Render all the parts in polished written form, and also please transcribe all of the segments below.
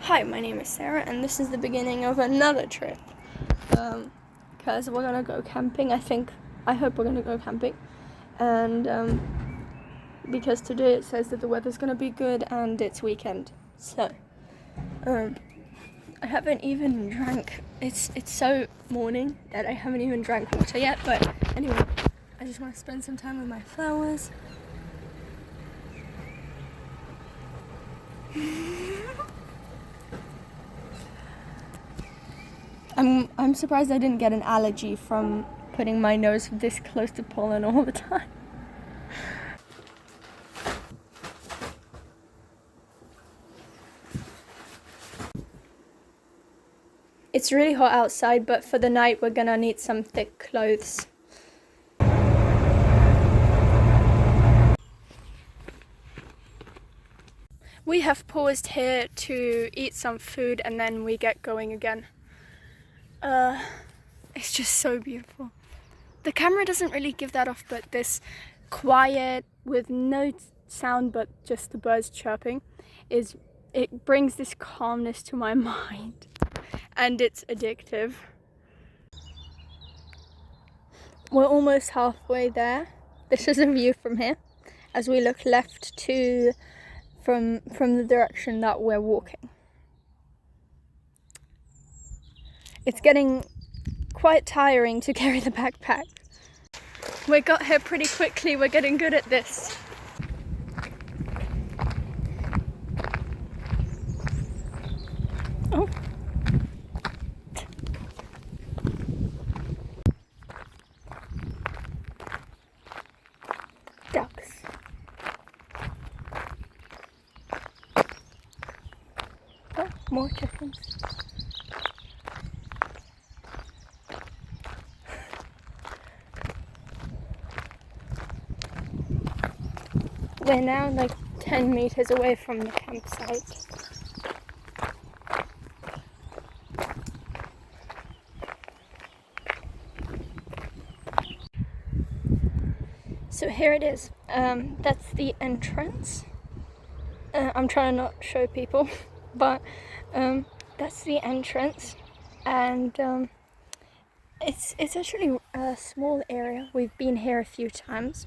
Hi, my name is Sarah, and this is the beginning of another trip. Because we're gonna go camping. I hope we're gonna go camping, and because today it says that the weather's gonna be good and it's weekend. So, I haven't even drank. It's so morning that I haven't even drank water yet. But anyway, I just want to spend some time with my flowers. I'm surprised I didn't get an allergy from putting my nose this close to pollen all the time. It's really hot outside, but for the night we're gonna need some thick clothes. We have paused here to eat some food and then we get going again. It's just so beautiful. The camera doesn't really give that off, but this quiet with no sound but just the birds chirping it brings this calmness to my mind, and it's addictive. We're almost halfway there. This is a view from here as we look left to from the direction that we're walking. It's getting quite tiring to carry the backpack. We got here pretty quickly. We're getting good at this. Oh. Ducks. Oh, more chickens. We're now like 10 meters away from the campsite. So here it is. That's the entrance. I'm trying to not show people, but that's the entrance, and it's actually a small area. We've been here a few times.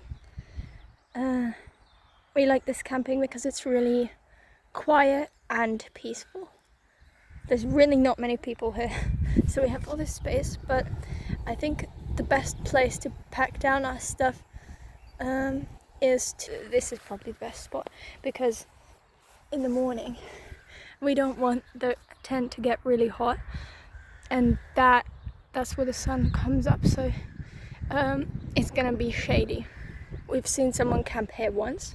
We like this camping because it's really quiet and peaceful. There's really not many people here, so we have all this space, but I think the best place to pack down our stuff this is probably the best spot, because in the morning we don't want the tent to get really hot, and that's where the sun comes up, so it's gonna be shady. We've seen someone camp here once,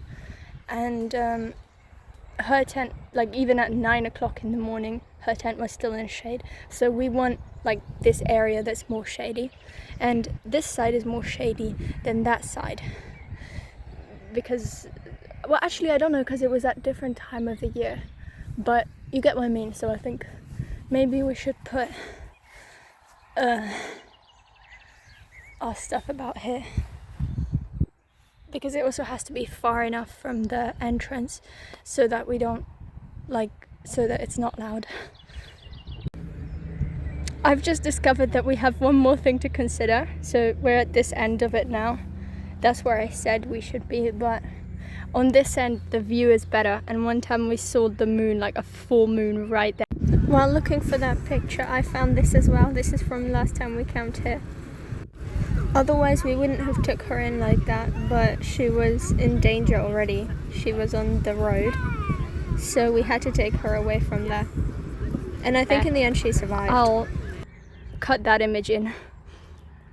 and her tent, like even at 9 o'clock in the morning, her tent was still in shade. So we want like this area that's more shady, and this side is more shady than that side, because, well, actually I don't know, because it was at different time of the year, but you get what I mean. So I think maybe we should put our stuff about here, because it also has to be far enough from the entrance so that we don't so that it's not loud. I've just discovered that we have one more thing to consider. So we're at this end of it now. That's where I said we should be, but on this end the view is better, and one time we saw the moon, like a full moon, right there. While looking for that picture, I found this as well. This is from last time we camped here. Otherwise we wouldn't have took her in like that, but she was in danger already. She was on the road, so we had to take her away from there, and I think in the end she survived. I'll cut that image in,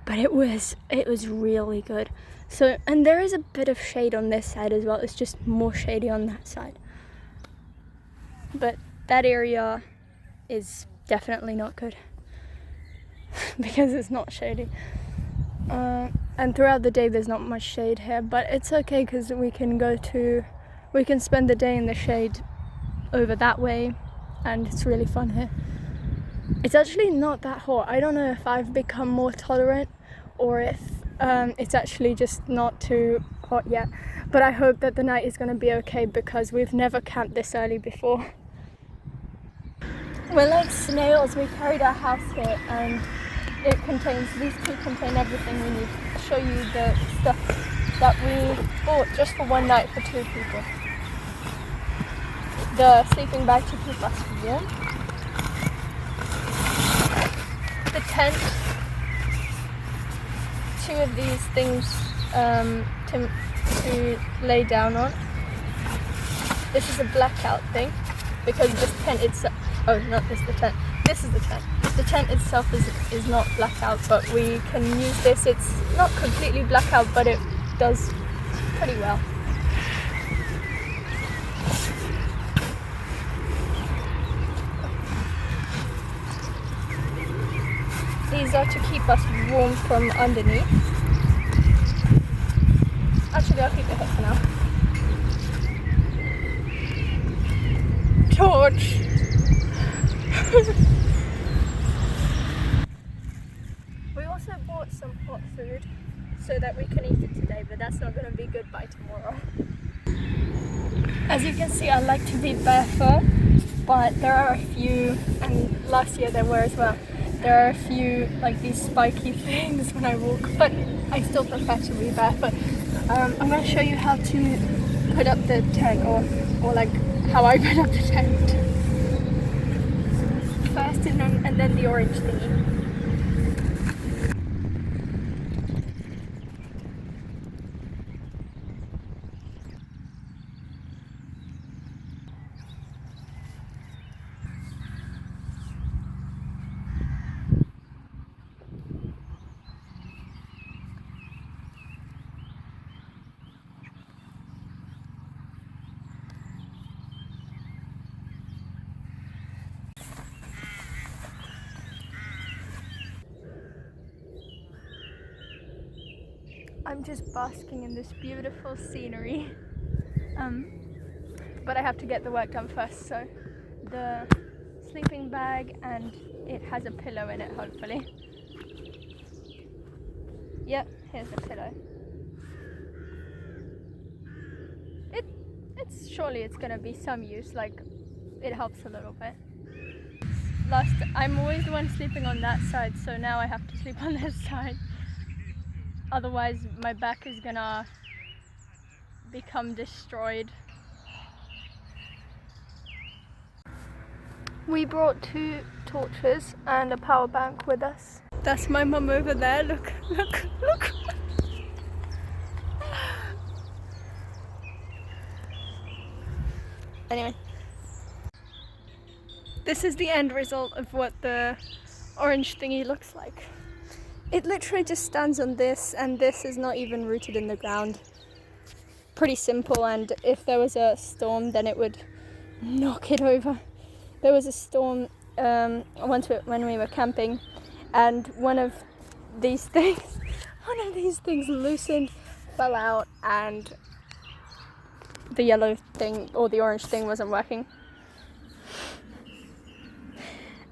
but it was really good. So, and there is a bit of shade on this side as well. It's just more shady on that side, but that area is definitely not good because it's not shady. And throughout the day there's not much shade here, but it's okay because we can spend the day in the shade over that way, and it's really fun here. It's actually not that hot. I don't know if I've become more tolerant or if it's actually just not too hot yet, but I hope that the night is going to be okay because we've never camped this early before. We're like snails. We carried our house here, and these two contain everything we need. I'll show you the stuff that we bought just for one night for 2 people. The sleeping bag to keep us warm. The tent. 2 of these things to lay down on. This is a blackout thing because this tent itself. Oh, not this. The tent. This is the tent. The tent itself is not blackout, but we can use this. It's not completely blackout, but it does pretty well. These are to keep us warm from underneath. Actually, I'll keep it here for now. Torch! We also bought some hot food so that we can eat it today, but that's not going to be good by tomorrow. As you can see, I like to be barefoot, but there are a few, and last year there were as well, there are a few like these spiky things when I walk, but I still prefer to be barefoot. I'm going to show you how to put up the tent, or like how I put up the tent. First and then the orange thingy. I'm just basking in this beautiful scenery, but I have to get the work done first, so the sleeping bag, and it has a pillow in it, hopefully. Yep, here's the pillow. Surely it's gonna be some use, like it helps a little bit. I'm always the one sleeping on that side, so now I have to sleep on this side. Otherwise my back is gonna become destroyed. We brought 2 torches and a power bank with us. That's my mum over there, look. Anyway, this is the end result of what the orange thingy looks like. It literally just stands on this, and this is not even rooted in the ground. Pretty simple, and if there was a storm then it would knock it over. There was a storm once when we were camping, and one of these things loosened, fell out, and the yellow thing or the orange thing wasn't working.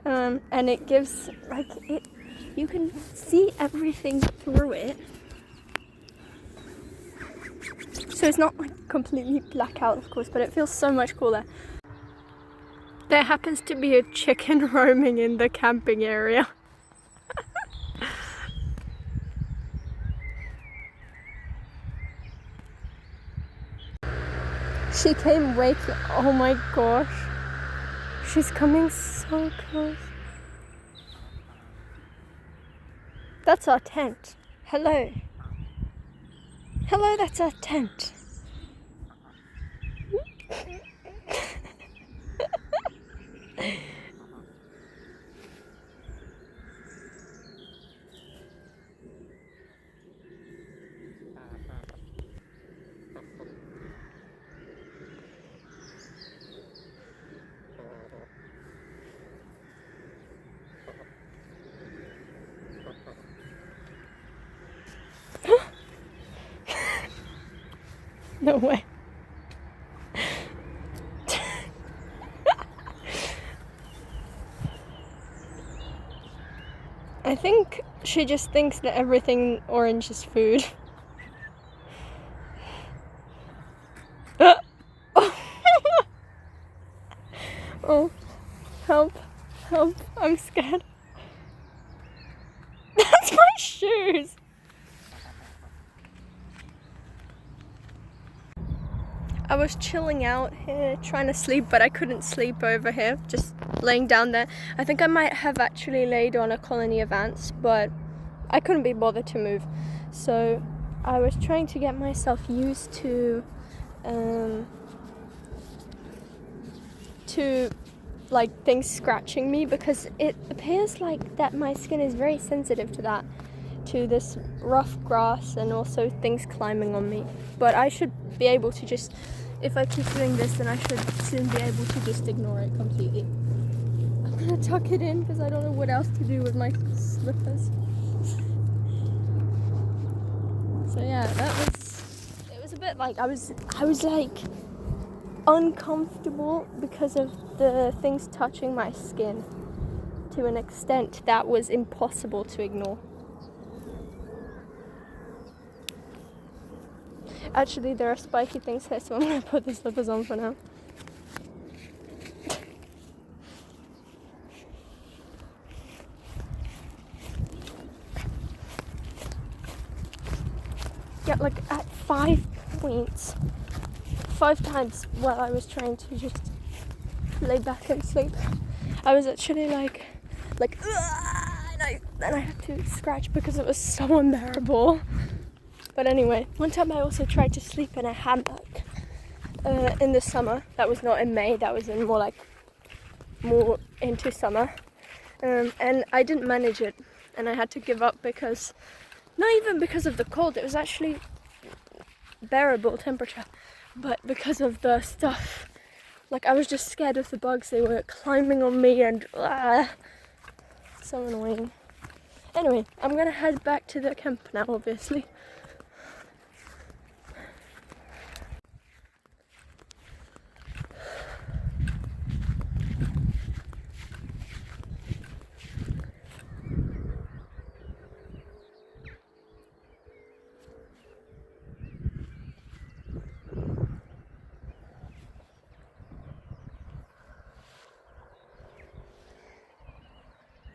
And it gives you can see everything through it. So it's not like completely blackout, of course, but it feels so much cooler. There happens to be a chicken roaming in the camping area. She came waking. Oh my gosh. She's coming so close. That's our tent. Hello. Hello, that's our tent. No way. I think she just thinks that everything orange is food. Oh, help. Help, I'm scared. That's my shoes. I was chilling out here trying to sleep, but I couldn't sleep over here, just laying down there. I think I might have actually laid on a colony of ants, but I couldn't be bothered to move. So I was trying to get myself used to like things scratching me, because it appears like that my skin is very sensitive to that, to this rough grass and also things climbing on me. But I should be able to just, if I keep doing this, then I should soon be able to just ignore it completely. I'm gonna tuck it in because I don't know what else to do with my slippers. So yeah, it was a bit like I was like uncomfortable because of the things touching my skin to an extent that was impossible to ignore. Actually, there are spiky things here, so I'm going to put the slippers on for now. Yeah, like at 5 points, 5 times while I was trying to just lay back and sleep, I was actually like, and I had to scratch because it was so unbearable. But anyway, one time I also tried to sleep in a hammock in the summer. That was not in May, that was in more into summer. And I didn't manage it, and I had to give up because, not even because of the cold, it was actually bearable temperature, but because of the stuff. Like, I was just scared of the bugs, they were climbing on me and so annoying. Anyway, I'm gonna head back to the camp now, obviously.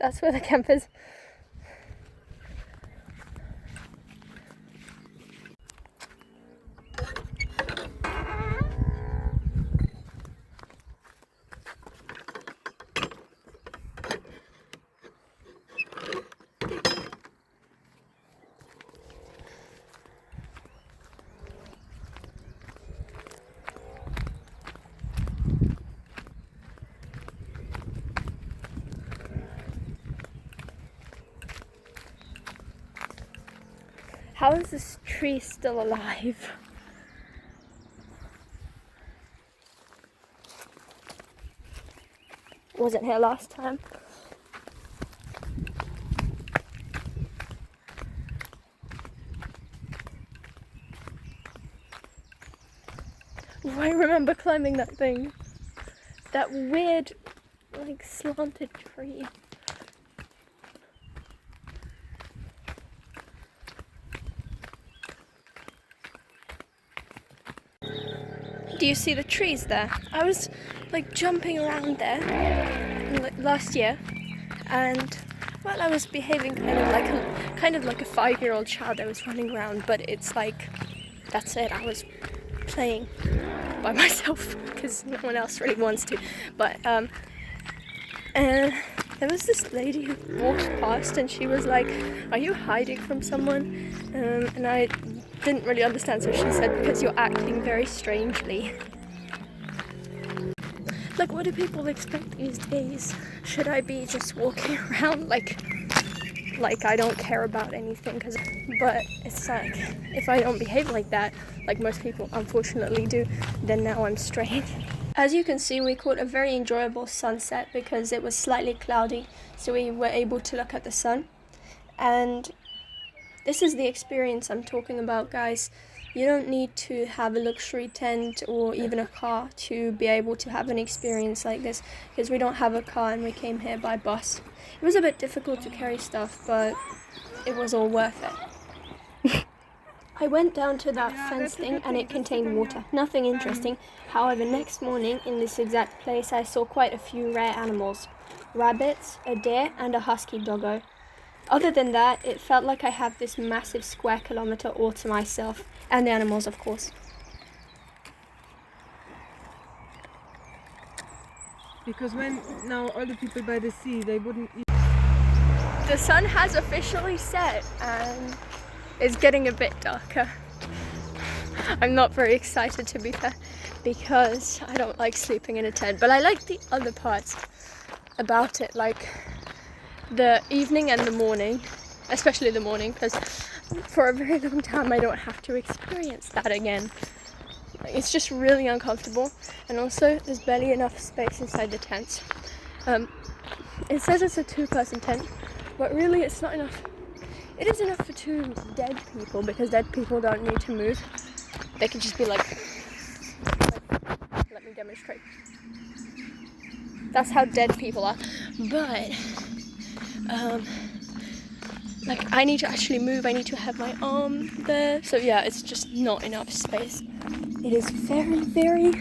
That's where the camp is. How is this tree still alive? Wasn't here last time. I remember climbing that thing. That weird, like, slanted tree. Do you see the trees there? I was like jumping around there last year, and well, I was behaving kind of like a 5-year-old child. I was running around, but it's like, that's it. I was playing by myself because no one else really wants to. But and there was this lady who walked past, and she was like, "Are you hiding from someone?" And I didn't really understand, so she said, "Because you're acting very strangely." Like, what do people expect these days? Should I be just walking around like I don't care about anything? But it's like, if I don't behave like that, like most people unfortunately do, then now I'm strange. As you can see, we caught a very enjoyable sunset because it was slightly cloudy, so we were able to look at the sun. And this is the experience I'm talking about, guys. You don't need to have a luxury tent or even a car to be able to have an experience like this, because we don't have a car and we came here by bus. It was a bit difficult to carry stuff, but it was all worth it. I went down to that fence thing and it contained water. Nothing interesting. However, next morning in this exact place I saw quite a few rare animals. Rabbits, a deer and a husky doggo. Other than that, it felt like I have this massive square kilometre all to myself. And the animals, of course. Because when now all the people by the sea, they wouldn't eat. The sun has officially set and it's getting a bit darker. I'm not very excited, to be fair, because I don't like sleeping in a tent, but I like the other parts about it, like the evening and the morning, especially the morning, because for a very long time I don't have to experience that again. It's just really uncomfortable, and also there's barely enough space inside the tent. It says it's a 2-person tent, but really it's not enough. It is enough for 2 dead people, because dead people don't need to move. They can just be like, let me demonstrate. That's how dead people are. But like I need to actually move. I need to have my arm there. So yeah, it's just not enough space. It is very, very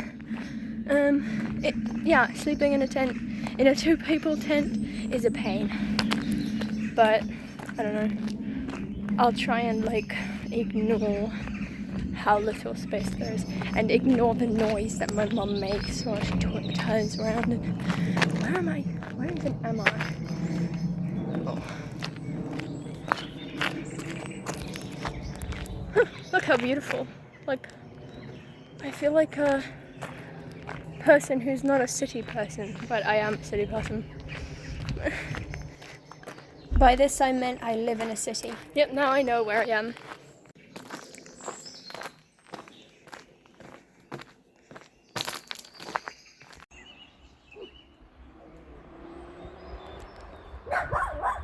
sleeping in a tent, in a 2-people tent, is a pain. But I don't know. I'll try and like ignore how little space there is and ignore the noise that my mum makes while she turns around. And where am I? Where even am I? Oh. Look how beautiful. Like, I feel like a person who's not a city person, but I am a city person. By this I meant I live in a city. Yep, now I know where I am.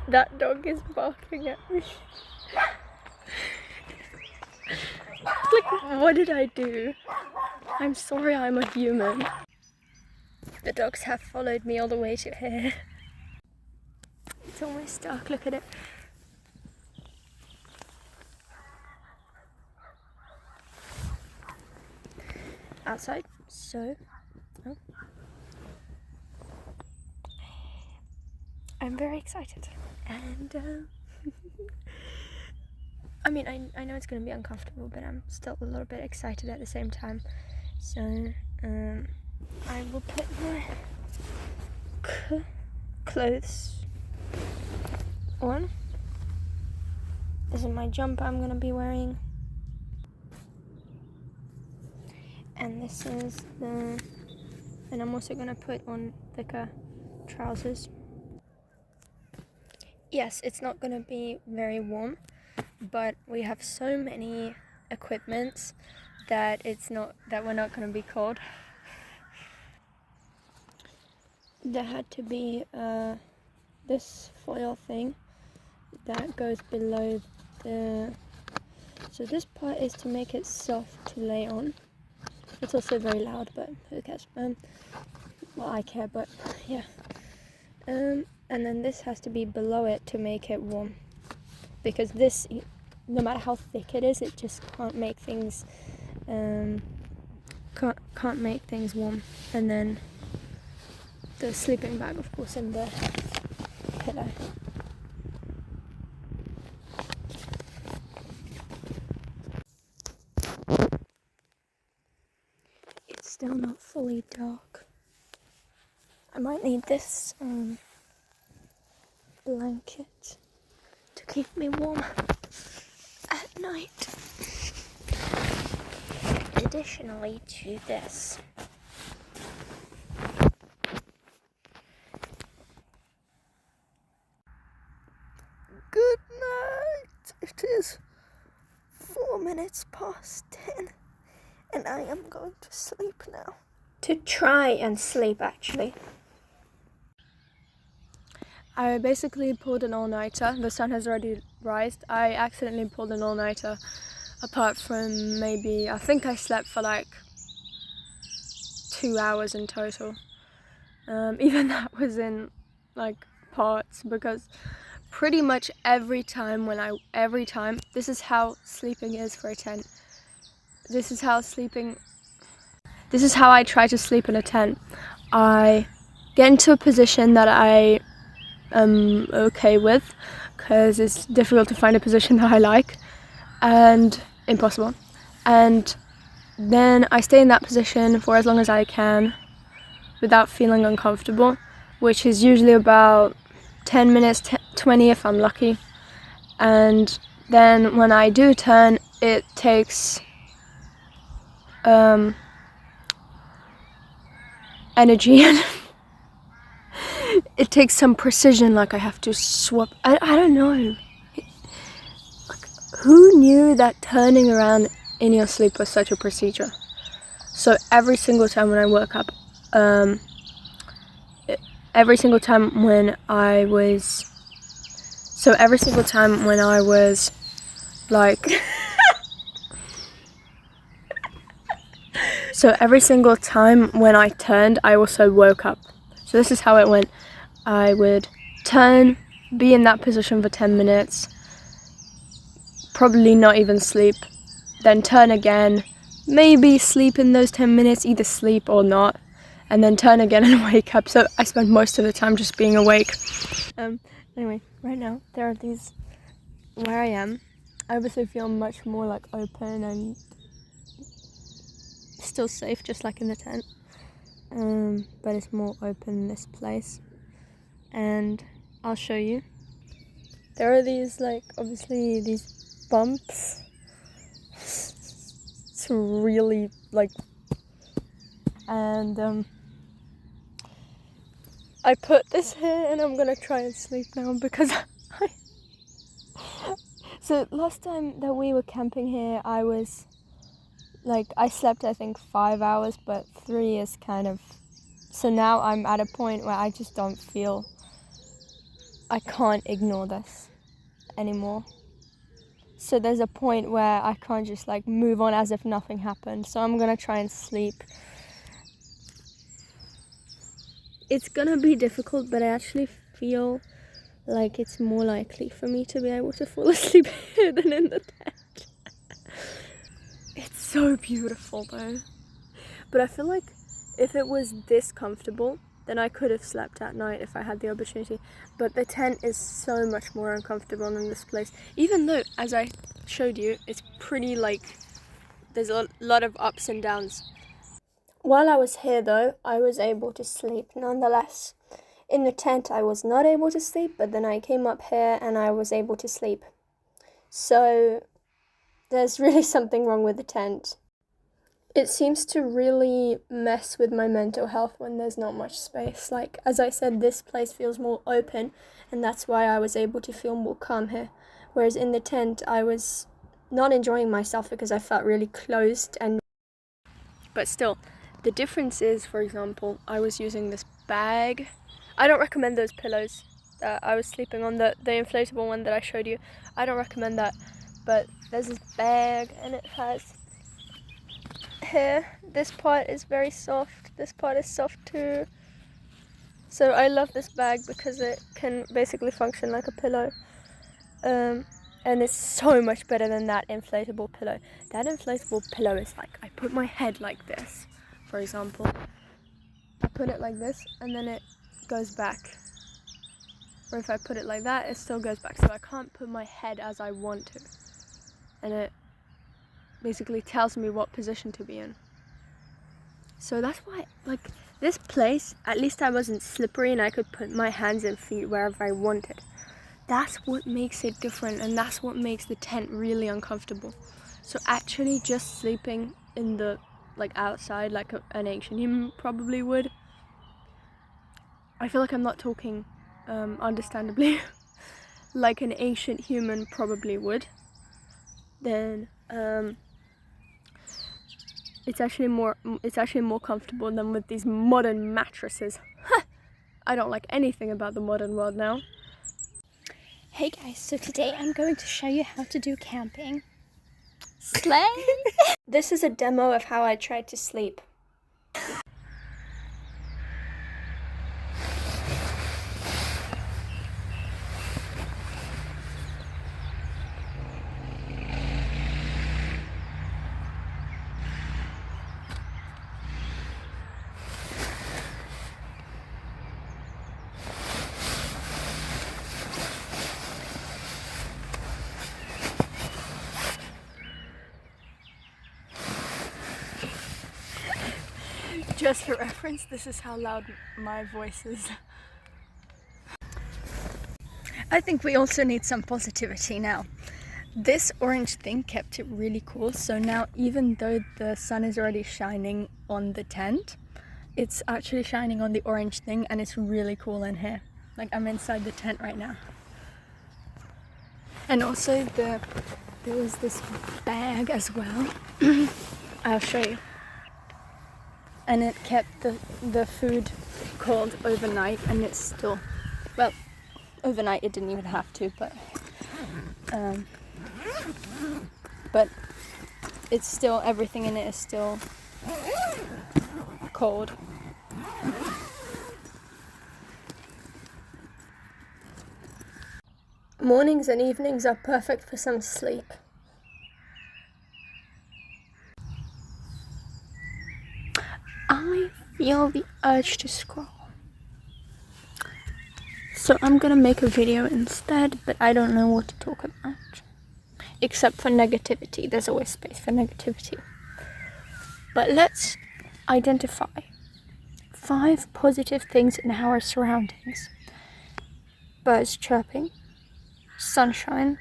That dog is barking at me. Like, what did I do? I'm sorry, I'm a human. The dogs have followed me all the way to here. It's almost dark, look at it. Outside, so I'm very excited, and I mean, I know it's going to be uncomfortable, but I'm still a little bit excited at the same time. So I will put my clothes on. This is my jumper I'm going to be wearing. And this is and I'm also going to put on thicker trousers. Yes, it's not going to be very warm, but we have so many equipments that we're not going to be cold. There had to be this foil thing that goes below so this part is to make it soft to lay on. It's also very loud, but who cares? Well, I care, but yeah. And then this has to be below it to make it warm, because this, no matter how thick it is, it just can't make things can't make things warm. And then the sleeping bag, of course, and the pillow. It's still not fully dark. I might need this blanket to keep me warm at night. Additionally to this, good night. It is 4 minutes past 10 and I am going to sleep now. To try and sleep, actually. I basically pulled an all-nighter. The sun has already rised. I accidentally pulled an all-nighter, apart from maybe, I think I slept for like 2 hours in total. Even that was in like parts, because pretty much every time this is how sleeping is for a tent. This is how I try to sleep in a tent. I get into a position that I am okay with, because it's difficult to find a position that I like, and impossible. And then I stay in that position for as long as I can without feeling uncomfortable, which is usually about 10 minutes, 20 if I'm lucky. And then when I do turn, it takes energy and it takes some precision, like I have to swap. I don't know. Like, who knew that turning around in your sleep was such a procedure? So every single time when I woke up, every single time when I was like so every single time when I turned, I also woke up. So this is how it went. I would turn, be in that position for 10 minutes, probably not even sleep, then turn again, maybe sleep in those 10 minutes, either sleep or not, and then turn again and wake up. So I spent most of the time just being awake. Anyway, right now there are these, where I am, I obviously feel much more like open and still safe, just like in the tent, but it's more open in this place, and I'll show you. There are these, like, obviously these bumps. It's really like, and I put this here and I'm gonna try and sleep now because so last time that we were camping here, I slept I think 5 hours, but 3 is kind of, so now I'm at a point where I just don't feel, I can't ignore this anymore. So there's a point where I can't just like move on as if nothing happened. So I'm gonna try and sleep. It's gonna be difficult, but I actually feel like it's more likely for me to be able to fall asleep here than in the tent. It's so beautiful though. But I feel like if it was this comfortable, then I could have slept at night if I had the opportunity. But the tent is so much more uncomfortable than this place. Even though, as I showed you, it's pretty like, there's a lot of ups and downs. While I was here though, I was able to sleep nonetheless. In the tent I was not able to sleep, but then I came up here and I was able to sleep. So there's really something wrong with the tent. It seems to really mess with my mental health when there's not much space. Like, as I said, this place feels more open, and that's why I was able to feel more calm here. Whereas in the tent, I was not enjoying myself because I felt really closed. But still, the difference is, for example, I was using this bag. I don't recommend those pillows that I was sleeping on, the inflatable one that I showed you. I don't recommend that. But there's this bag, and it has here, this part is very soft, this part is soft too. So I love this bag because it can basically function like a pillow. And it's so much better than that inflatable pillow. That inflatable pillow is like, I put my head like this, for example. I put it like this and then it goes back. Or if I put it like that, it still goes back. So I can't put my head as I want to. And it basically tells me what position to be in. So that's why, like, this place, at least I wasn't slippery and I could put my hands and feet wherever I wanted. That's what makes it different, and that's what makes the tent really uncomfortable. So actually just sleeping in the, like, outside like an ancient human probably would. I feel like I'm not talking understandably like an ancient human probably would. Then it's actually more comfortable than with these modern mattresses. I don't like anything about the modern world now. Hey guys, so today I'm going to show you how to do camping. Slay! This is a demo of how I tried to sleep. Just for reference, this is how loud my voice is. I think we also need some positivity now. This orange thing kept it really cool, so now even though the sun is already shining on the tent, it's actually shining on the orange thing, and it's really cool in here. Like, I'm inside the tent right now. And also there was this bag as well. I'll show you. And it kept the food cold overnight, and it's still, well, overnight it didn't even have to, but it's still, everything in it is still cold. Mornings and evenings are perfect for some sleep. I feel the urge to scroll. So I'm gonna make a video instead, but I don't know what to talk about. Except for negativity. There's always space for negativity. But let's identify 5 positive things in our surroundings. Birds chirping, sunshine,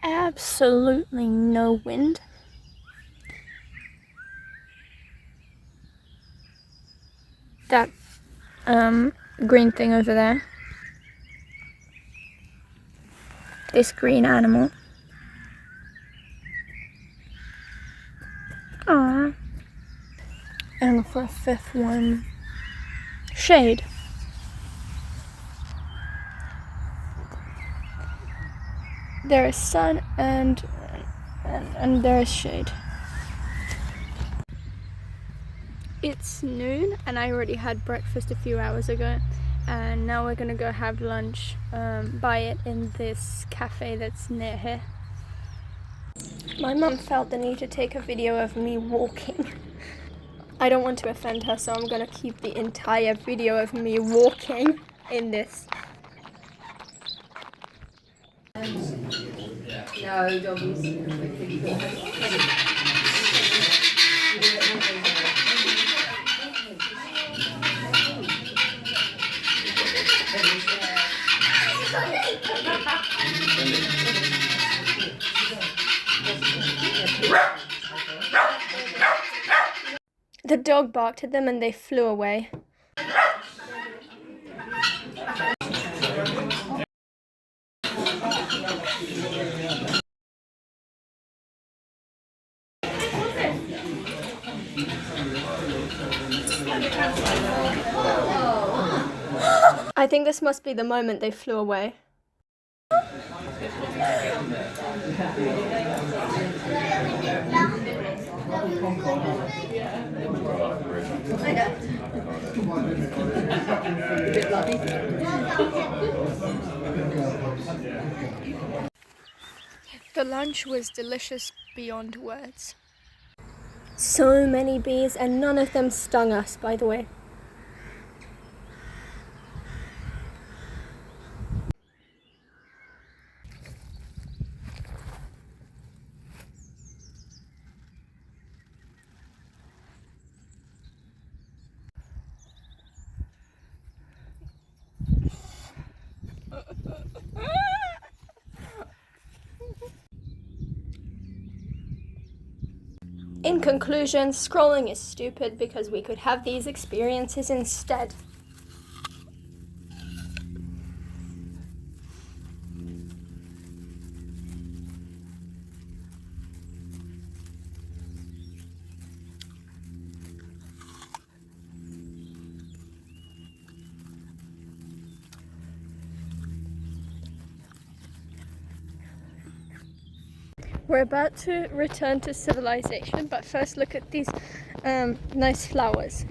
absolutely no wind, that green thing over there, this green animal, aww, and for a 5th one, shade. There is sun and there is shade. It's noon and I already had breakfast a few hours ago, and now we're gonna go have lunch by it in this cafe that's near here. My mum felt the need to take a video of me walking. I don't want to offend her, so I'm gonna keep the entire video of me walking in this. No, doggies. The dog barked at them and they flew away. I think this must be the moment they flew away. The lunch was delicious beyond words. So many bees, and none of them stung us, by the way. In conclusion, scrolling is stupid because we could have these experiences instead. We're about to return to civilization, but first look at these nice flowers.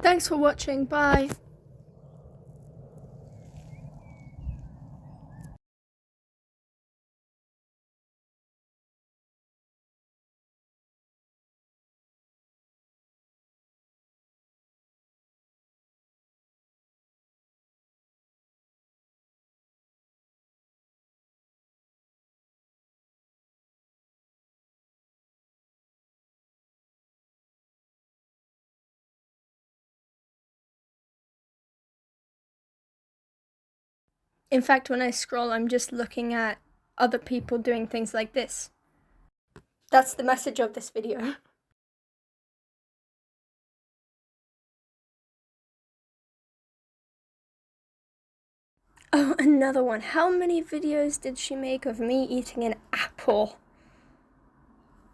Thanks for watching, bye! In fact, when I scroll, I'm just looking at other people doing things like this. That's the message of this video. Oh, another one. How many videos did she make of me eating an apple?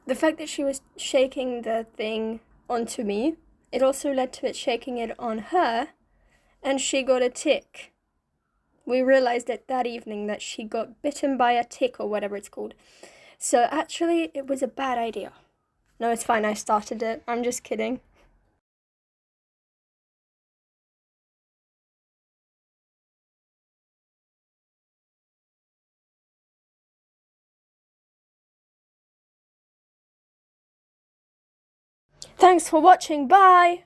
The fact that she was shaking the thing onto me, it also led to it shaking it on her, and she got a tick. We realized it that evening that she got bitten by a tick or whatever it's called. So actually, it was a bad idea. No, it's fine, I started it. I'm just kidding. Thanks for watching, bye!